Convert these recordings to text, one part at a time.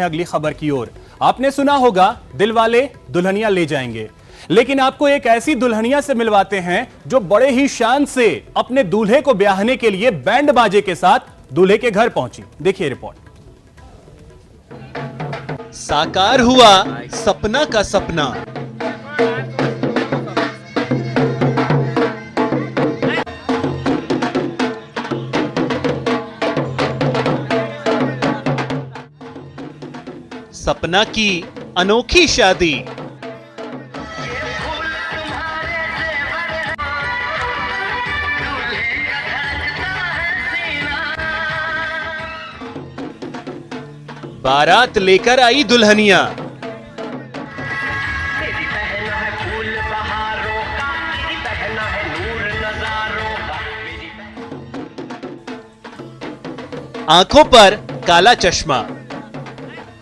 हैं अगली खबर की ओर। आपने सुना होगा दिलवाले दुल्हनिया ले जाएंगे, लेकिन आपको एक ऐसी दुल्हनिया से मिलवाते हैं जो बड़े ही शान से अपने दूल्हे को ब्याहने के लिए बैंड बाजे के साथ दूल्हे के घर पहुंची। देखिए रिपोर्ट। साकार हुआ सपना का सपना। सपना की अनोखी शादी। बारात लेकर आई दुल्हनिया। आंखों पर काला चश्मा,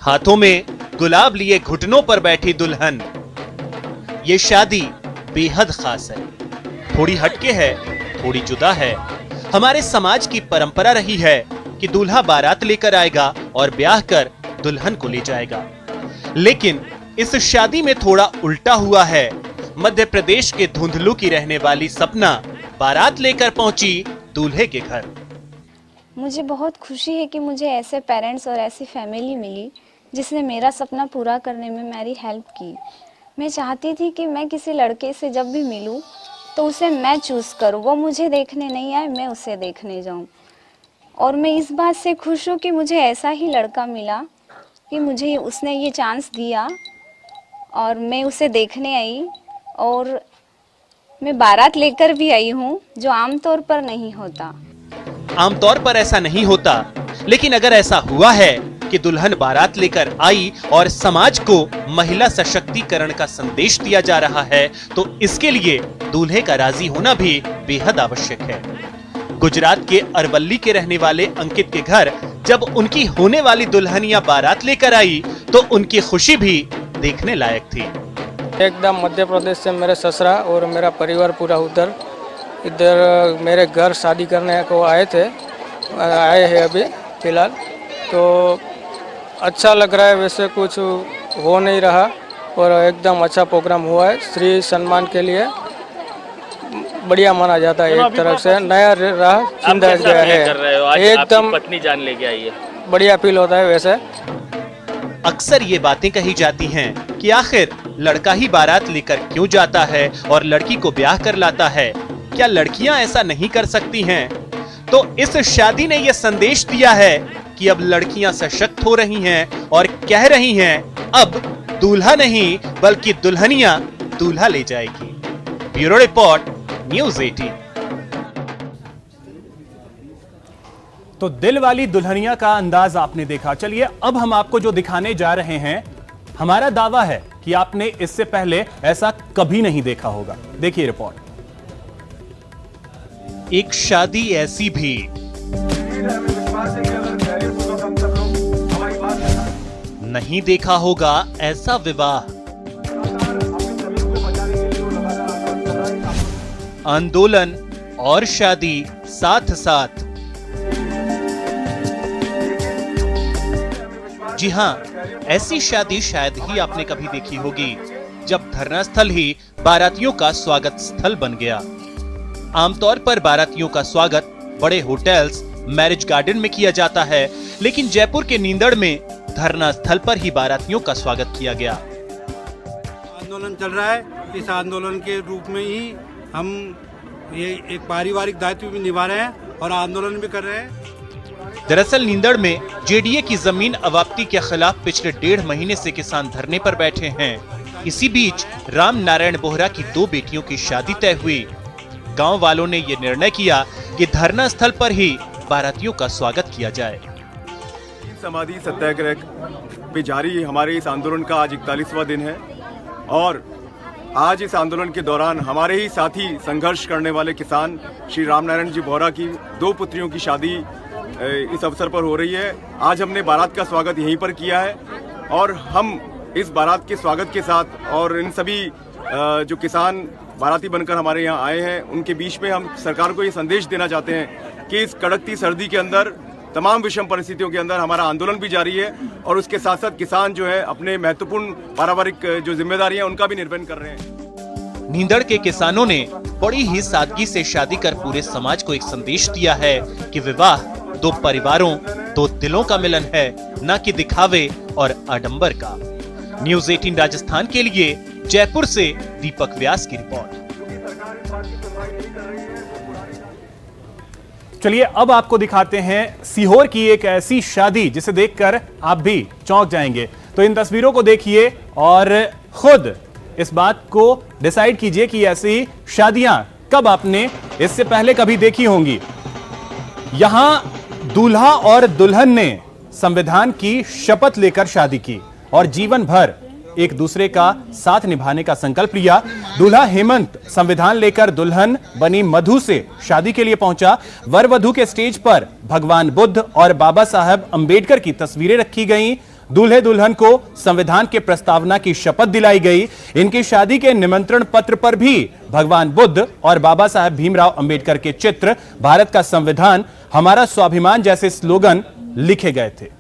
हाथों में गुलाब लिए घुटनों पर बैठी दुल्हन। ये शादी बेहद खास है, थोड़ी हटके है, थोड़ी जुदा है। हमारे समाज की परंपरा रही है कि दूल्हा बारात लेकर आएगा और ब्याह कर दुल्हन को ले जाएगा, लेकिन इस शादी में थोड़ा उल्टा हुआ है। मध्य प्रदेश के धुंधलू की रहने वाली सपना बारात लेकर पहुंची दूल्हे के घर। मुझे बहुत खुशी है कि मुझे ऐसे पेरेंट्स और ऐसी फैमिली मिली जिसने मेरा सपना पूरा करने में मेरी हेल्प की। मैं चाहती थी कि मैं किसी लड़के से जब भी मिलूं तो उसे मैं चूज़ करूं, वो मुझे देखने नहीं आए, मैं उसे देखने जाऊं। और मैं इस बात से खुश हूं कि मुझे ऐसा ही लड़का मिला कि मुझे उसने ये चांस दिया और मैं उसे देखने आई। और मैं बारात लेकर भी आई हूं, जो आमतौर पर नहीं होता। आमतौर पर ऐसा नहीं होता, लेकिन अगर ऐसा हुआ है कि दुल्हन बारात लेकर आई और समाज को महिला सशक्तिकरण का संदेश दिया जा रहा है, तो इसके लिए दूल्हे का राजी होना भी बेहद आवश्यक है। गुजरात के अरवल्ली के रहने वाले अंकित के घर जब उनकी होने वाली दुल्हनिया बारात लेकर आई तो उनकी खुशी भी देखने लायक थी। एकदम मध्य प्रदेश से मेरे ससुरा और मेरा परिवार पूरा इधर मेरे घर शादी करने को आए हैं अभी फिलहाल। तो अच्छा लग रहा है, वैसे कुछ हो नहीं रहा और एकदम अच्छा प्रोग्राम हुआ है। श्री सम्मान के लिए बढ़िया माना जाता है, एक तरफ से नया राह चिंता गया है। एकदम पत्नी जान लेके आई है, बढ़िया फील होता है। वैसे अक्सर ये बातें कही जाती हैं कि आखिर लड़का ही बारात लेकर क्यों जाता है और लड़की को ब्याह कर लाता है, क्या लड़कियां ऐसा नहीं कर सकती हैं? तो इस शादी ने यह संदेश दिया है कि अब लड़कियां सशक्त हो रही हैं और कह रही हैं अब दूल्हा नहीं बल्कि दुल्हनिया दूल्हा ले जाएगी। Bureau report, news 18। तो दिल वाली दुल्हनिया का अंदाज आपने देखा। चलिए अब हम आपको जो दिखाने जा रहे हैं, हमारा दावा है कि आपने इससे पहले ऐसा कभी नहीं देखा होगा। देखिए रिपोर्ट। एक शादी ऐसी भी नहीं देखा होगा, ऐसा विवाह। आंदोलन और शादी साथ साथ। जी हां, ऐसी शादी शायद ही आपने कभी देखी होगी जब धरना स्थल ही बारातियों का स्वागत स्थल बन गया। आमतौर पर बारातियों का स्वागत बड़े होटल्स, मैरिज गार्डन में किया जाता है, लेकिन जयपुर के नींदड़ में धरना स्थल पर ही बारातियों का स्वागत किया गया। आंदोलन चल रहा है, इस आंदोलन के रूप में ही हम ये एक पारिवारिक दायित्व भी निभा रहे हैं और आंदोलन भी कर रहे हैं। दरअसल नींदड़ में जेडीए की जमीन अवाप्ति के खिलाफ पिछले 1.5 महीने से किसान धरने पर बैठे हैं। इसी बीच राम नारायण बोहरा की 2 बेटियों की शादी तय हुई। गांव वालों ने ये निर्णय किया कि धरना स्थल पर ही बारातियों का स्वागत किया जाए। समाधि सत्याग्रह पे जारी हमारे इस आंदोलन का आज 41वां दिन है और आज इस आंदोलन के दौरान हमारे ही साथी संघर्ष करने वाले किसान श्री राम नारायण जी बोहरा की 2 पुत्रियों की शादी इस अवसर पर हो रही है। आज हमने बारात का स्वागत यहीं पर किया है और हम इस बारात के स्वागत के साथ और इन सभी जो किसान बाराती बनकर हमारे यहाँ आए हैं उनके बीच में हम सरकार को ये संदेश देना चाहते हैं कि इस कड़कती सर्दी के अंदर तमाम विषम परिस्थितियों के अंदर हमारा आंदोलन भी जारी है और उसके साथ साथ किसान जो है अपने महत्वपूर्ण पारिवारिक जो जिम्मेदारियां उनका भी निर्वहन कर रहे हैं। नींदड़ के किसानों ने बड़ी ही सादगी से शादी कर पूरे समाज को एक संदेश दिया है कि विवाह दो परिवारों, दो दिलों का मिलन है, न कि दिखावे और आडंबर का। न्यूज़ 18 राजस्थान के लिए जयपुर से दीपक व्यास की रिपोर्ट। चलिए अब आपको दिखाते हैं सीहोर की एक ऐसी शादी जिसे देखकर आप भी चौंक जाएंगे। तो इन तस्वीरों को देखिए और खुद इस बात को डिसाइड कीजिए कि ऐसी शादियां कब आपने इससे पहले कभी देखी होंगी। यहां दूल्हा और दुल्हन ने संविधान की शपथ लेकर शादी की और जीवन भर एक दूसरे का साथ निभाने का संकल्प लिया। दूल्हा हेमंत संविधान लेकर दुल्हन बनी मधु से शादी के लिए पहुंचा। वर वधू के स्टेज पर भगवान बुद्ध और बाबा साहब अंबेडकर की तस्वीरें रखी गईं। दूल्हे दुल्हन को संविधान के प्रस्तावना की शपथ दिलाई गई। इनकी शादी के निमंत्रण पत्र पर भी भगवान बुद्ध और बाबा साहब भीमराव अंबेडकर के चित्र, भारत का संविधान हमारा स्वाभिमान जैसे स्लोगन लिखे गए थे।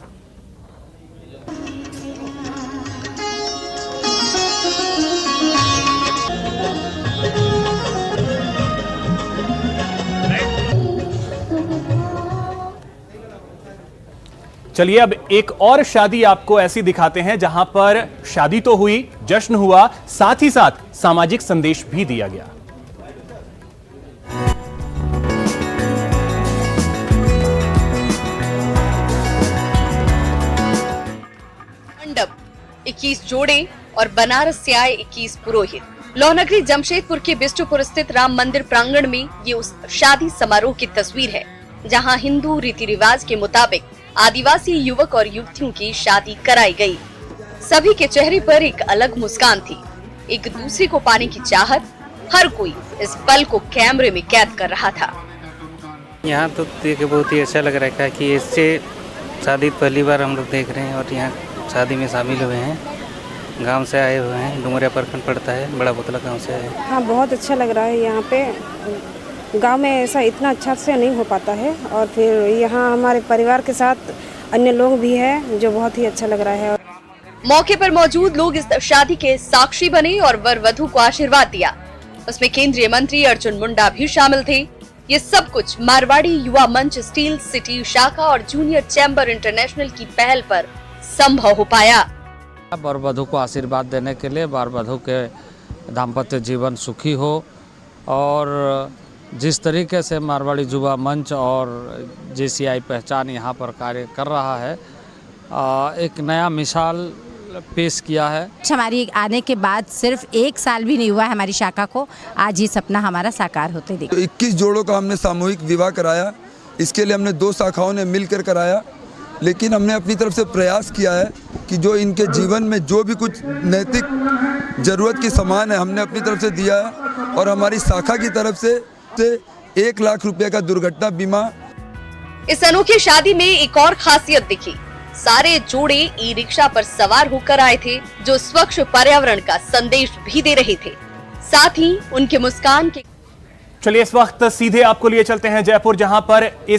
चलिए अब एक और शादी आपको ऐसी दिखाते हैं जहां पर शादी तो हुई, जश्न हुआ, साथ ही साथ सामाजिक संदेश भी दिया गया। मंडप 21 जोड़े और बनारस से आए 21 पुरोहित। लौहनगरी जमशेदपुर के बिष्टुपुर स्थित राम मंदिर प्रांगण में ये उस शादी समारोह की तस्वीर है जहां हिंदू रीति रिवाज के मुताबिक आदिवासी युवक और युवतियों की शादी कराई गई। सभी के चेहरे पर एक अलग मुस्कान थी, एक दूसरे को पाने की चाहत। हर कोई इस पल को कैमरे में कैद कर रहा था। यहाँ तो देख के बहुत ही अच्छा लग रहा है कि इससे शादी पहली बार हम लोग देख रहे हैं और यहाँ शादी में शामिल हुए हैं। गांव से आए हुए हैं, डुमरिया प्रखंड पड़ता है, बड़ा बोतला गांव से आए। हाँ, बहुत अच्छा लग रहा है। यहाँ पे गांव में ऐसा इतना अच्छा से नहीं हो पाता है और फिर यहाँ हमारे परिवार के साथ अन्य लोग भी हैं जो बहुत ही अच्छा लग रहा है। मौके पर मौजूद लोग इस शादी के साक्षी बने और वर वधू को आशीर्वाद दिया। उसमें केंद्रीय मंत्री अर्जुन मुंडा भी शामिल थे। ये सब कुछ मारवाड़ी युवा मंच, स्टील सिटी शाखा और जूनियर चैम्बर इंटरनेशनल की पहल पर संभव हो पाया। वर वधू को आशीर्वाद देने के लिए वर वधू के दाम्पत्य जीवन सुखी हो और जिस तरीके से मारवाड़ी युवा मंच और JCI पहचान यहाँ पर कार्य कर रहा है, एक नया मिसाल पेश किया है। हमारी आने के बाद सिर्फ 1 साल भी नहीं हुआ है हमारी शाखा को, आज ये सपना हमारा साकार होते देखा। 21 जोड़ों का हमने सामूहिक विवाह कराया। इसके लिए हमने 2 शाखाओं ने मिलकर कराया, लेकिन हमने अपनी तरफ से प्रयास किया है कि जो इनके जीवन में जो भी कुछ नैतिक जरूरत की सामान है हमने अपनी तरफ से दिया है और हमारी शाखा की तरफ से 1 लाख रुपए का दुर्घटना बीमा। इस अनोखी शादी में एक और खासियत दिखी। सारे जोड़े ई-रिक्शा पर सवार होकर आए थे जो स्वच्छ पर्यावरण का संदेश भी दे रहे थे। साथ ही उनके मुस्कान के। चलिए इस वक्त सीधे आपको लिए चलते हैं जयपुर, जहां पर AC